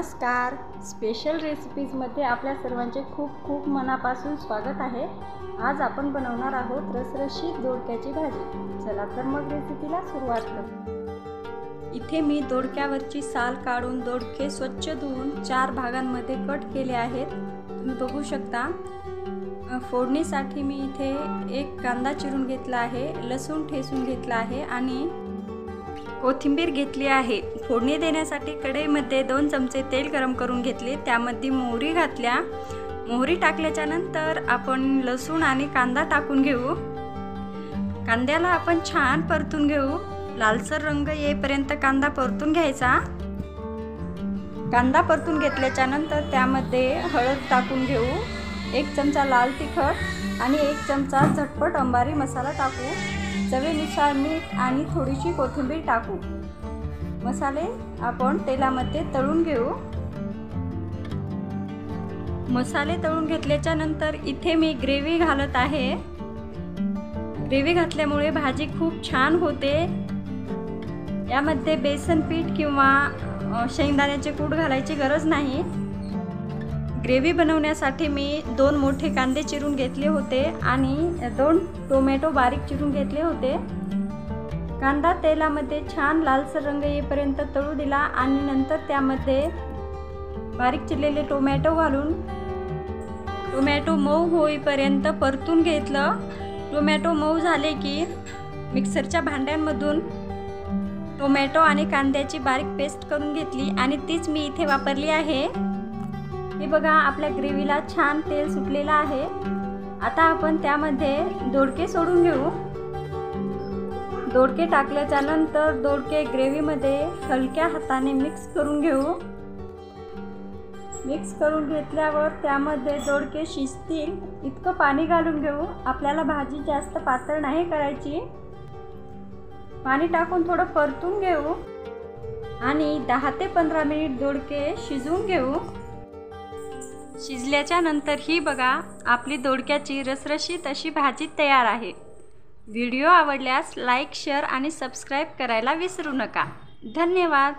नमस्कार. स्पेशल रेसिपीजमध्ये आपल्या सर्वांचे खूप खूप मनापासून स्वागत आहे. आज आपण बनवणार आहोत रसरशीत दोडक्याची भाजी. चला तर मग रेसिपीला सुरुवात करू. इथे मी दोडक्यावरची साल काढून दोडके स्वच्छ धुवून 4 भागांमध्ये कट केले आहेत. तुम्ही बघू शकता. फोडणीसाठी मी इथे एक कांदा चिरून घेतला आहे, लसूण ठेचून घेतला आहे आणि कोथिंबीर घेतली आहे. फोडणी देण्यासाठी कढईमध्ये 2 चमचे तेल गरम करून घेतले. त्यामध्ये मोहरी घातल्या. मोहरी टाकल्याच्या नंतर आपण लसूण आणि कांदा टाकून घेऊ. कांद्याला आपण छान परतून घेऊ. लालसर रंग येईपर्यंत कांदा परतून घ्यायचा. कांदा परतून घेतल्याच्या नंतर त्यामध्ये हळद टाकून घेऊ. 1 चमचा लाल तिखट आणि 1 चमचा झटपट अंबारी मसाला टाकू. चवीनुसार मीठ आणि थोडीशी कोथिंबीर टाकू. मसाले आपण तेलामध्ये तळून घेऊ. मसाले तळून घेतल्याच्या नंतर इथे मी ग्रेव्ही घालत आहे. ग्रेव्ही घातल्यामुळे भाजी खूप छान होते. यामध्ये बेसन पीठ किंवा शेंगदाण्याचे कूट घालायची गरज नाही. ग्रेव्ही बनवण्यासाठी मी 2 मोठे कांदे चिरून घेतले होते आणि 2 टोमॅटो बारीक चिरून घेतले होते. कांदा तेलामध्ये छान लालसर रंग येईपर्यंत तळू दिला आणि नंतर त्यामध्ये बारीक चिरलेले टोमॅटो घालून टोमॅटो मऊ होईपर्यंत परतून घेतलं. टोमॅटो मऊ झाले की मिक्सरच्या भांड्यांमधून टोमॅटो आणि कांद्याची बारीक पेस्ट करून घेतली आणि तीच मी इथे वापरली आहे. हे बघा, आपल्या ग्रेव्हीला छान तेल सुटलेलं आहे. आता आपण त्यामध्ये दोडके सोडून घेऊ. दोडके टाकल्याच्या नंतर दोडके ग्रेव्हीमध्ये हलक्या हाताने मिक्स करून घेऊ. मिक्स करून घेतल्यावर त्यामध्ये दोडके शिजतील इतकं पाणी घालून घेऊ. आपल्याला भाजी जास्त पातळ नाही करायची. पाणी टाकून थोडं परतून घेऊ आणि 10 ते 15 मिनिट दोडके शिजवून घेऊ. शिजल्याच्या नंतर ही बघा, आपली दोडक्याची रसरशीत अशी भाजी तयार आहे. व्हिडिओ आवडल्यास लाईक, शेअर आणि सबस्क्राईब करायला विसरू नका. धन्यवाद.